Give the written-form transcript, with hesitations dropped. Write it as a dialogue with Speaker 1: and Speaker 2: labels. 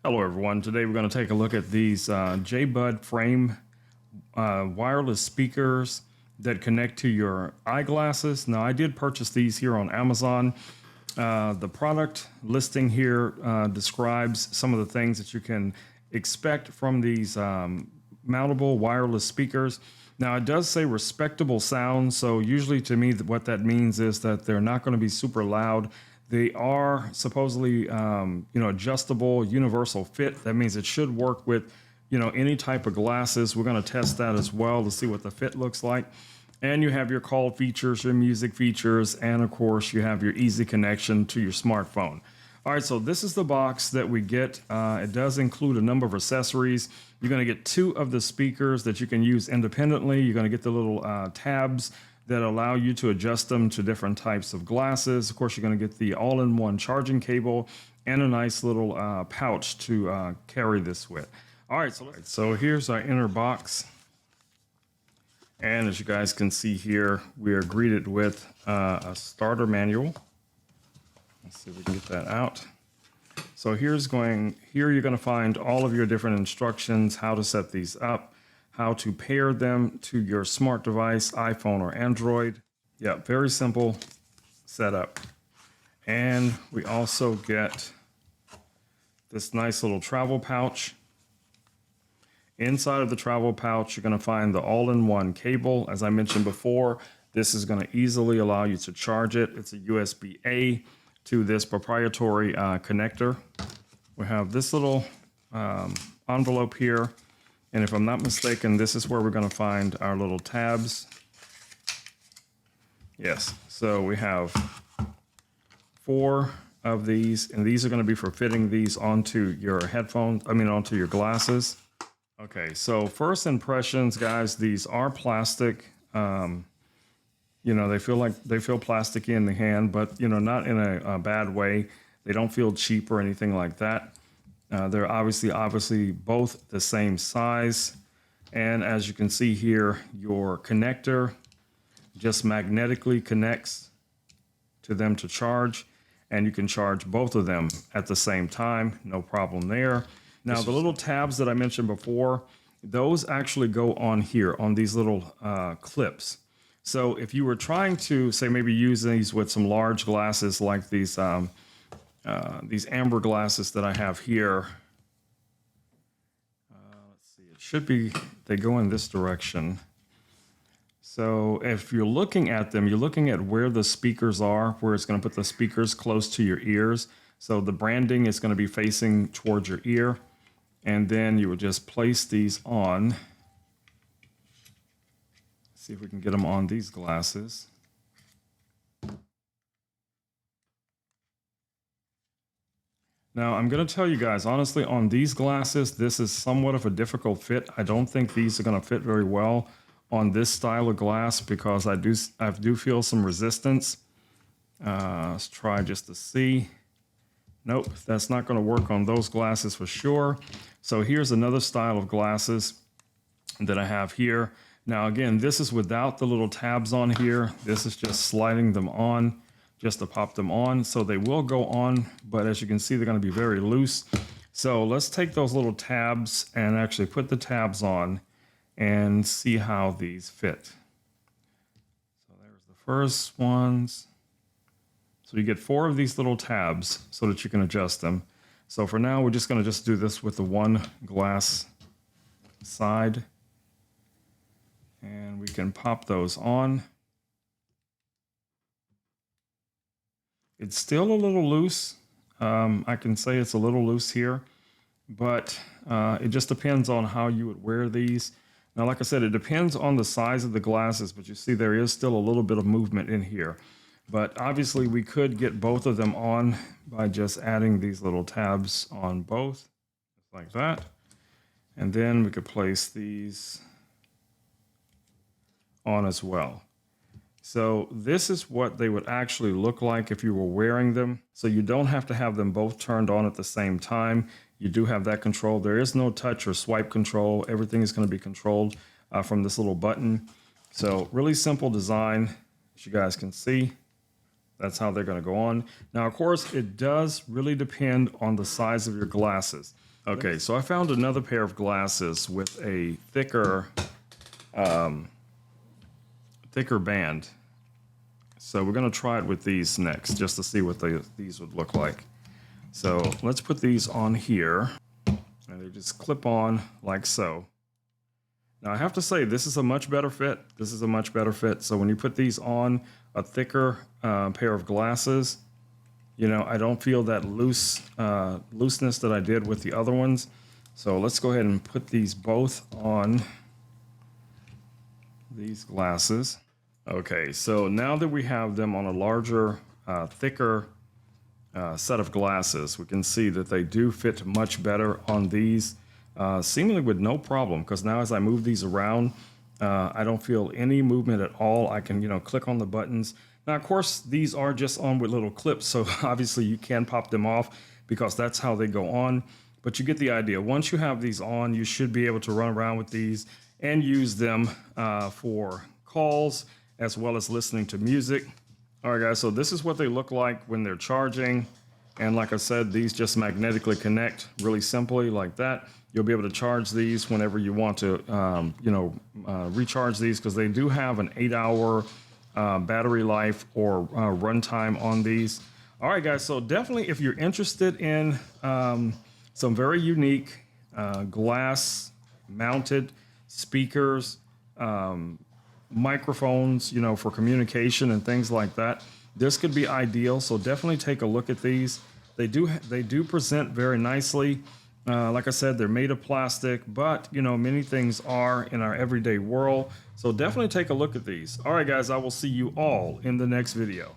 Speaker 1: Hello everyone, today we're going to take a look at these JBud Frame wireless speakers that connect to your eyeglasses. Now I did purchase these here on Amazon. The product listing here describes some of the things that you can expect from these mountable wireless speakers. Now it does say respectable sound, so usually to me what that means is that they're not going to be super loud. They are supposedly, adjustable, universal fit. That means it should work with, any type of glasses. We're going to test that as well to see what the fit looks like. And you have your call features, your music features, and of course you have your easy connection to your smartphone. All right, so this is the box that we get. It does include a number of accessories. You're going to get 2 of the speakers that you can use independently. You're going to get the little tabs that allow you to adjust them to different types of glasses. Of course, you're going to get the all-in-one charging cable and a nice little pouch to carry this with. All right, so here's our inner box. And as you guys can see here, we are greeted with a starter manual. Let's see if we can get that out. So here you're going to find all of your different instructions, how to set these up, how to pair them to your smart device, iPhone or Android. Yeah, very simple setup. And we also get this nice little travel pouch. Inside of the travel pouch, you're going to find the all-in-one cable. As I mentioned before, this is going to easily allow you to charge it. It's a USB-A to this proprietary connector. We have this little envelope here. And if I'm not mistaken, this is where we're going to find our little tabs. Yes, so we have 4 of these, and these are going to be for fitting these onto your headphones, onto your glasses. Okay, so first impressions, guys, these are plastic. They feel plasticky in the hand, but, not in a bad way. They don't feel cheap or anything like that. They're obviously both the same size. And as you can see here, your connector just magnetically connects to them to charge. And you can charge both of them at the same time. No problem there. Now, the little tabs that I mentioned before, those actually go on here on these little clips. So if you were trying to, say, maybe use these with some large glasses like these amber glasses that I have here. Let's see, it should be, they go in this direction. So if you're looking at them, you're looking at where the speakers are, where it's going to put the speakers close to your ears. So the branding is going to be facing towards your ear. And then you would just place these on. See if we can get them on these glasses. Now, I'm going to tell you guys, honestly, on these glasses, this is somewhat of a difficult fit. I don't think these are going to fit very well on this style of glass because I do feel some resistance. Let's try just to see. Nope, that's not going to work on those glasses for sure. So here's another style of glasses that I have here. Now, again, this is without the little tabs on here. This is just sliding them on, just to pop them on. So they will go on, but as you can see, they're going to be very loose. So let's take those little tabs and actually put the tabs on and see how these fit. So there's the first ones. So you get 4 of these little tabs so that you can adjust them. So for now, we're just going to just do this with the one glass side. And we can pop those on. It's still a little loose. I can say it's a little loose here, but it just depends on how you would wear these. Now, like I said, it depends on the size of the glasses, but you see there is still a little bit of movement in here. But obviously we could get both of them on by just adding these little tabs on both, just like that. And then we could place these on as well. So this is what they would actually look like if you were wearing them. So you don't have to have them both turned on at the same time. You do have that control. There is no touch or swipe control. Everything is going to be controlled from this little button. So really simple design, as you guys can see. That's how they're going to go on. Now, of course, it does really depend on the size of your glasses. Okay, so I found another pair of glasses with a thicker band. So we're going to try it with these next, just to see what these would look like. So let's put these on here, and they just clip on like so. Now I have to say, this is a much better fit. This is a much better fit. So when you put these on a thicker pair of glasses, you know, I don't feel that looseness that I did with the other ones. So let's go ahead and put these both on these glasses. Okay, so now that we have them on a larger, thicker set of glasses, we can see that they do fit much better on these, seemingly with no problem, because now as I move these around, I don't feel any movement at all. I can, you know, click on the buttons. Now, of course, these are just on with little clips, so obviously you can pop them off because that's how they go on. But you get the idea. Once you have these on, you should be able to run around with these and use them for calls as well as listening to music. All right, guys, so this is what they look like when they're charging. And like I said, these just magnetically connect really simply like that. You'll be able to charge these whenever you want to, recharge these, because they do have an 8-hour battery life or runtime on these. All right, guys, so definitely if you're interested in some very unique glass mounted speakers, microphones, you know, for communication and things like that, this could be ideal. So definitely take a look at these. They do present very nicely. Like I said, they're made of plastic, but you know, many things are in our everyday world. So definitely take a look at these. All right, guys, I will see you all in the next video.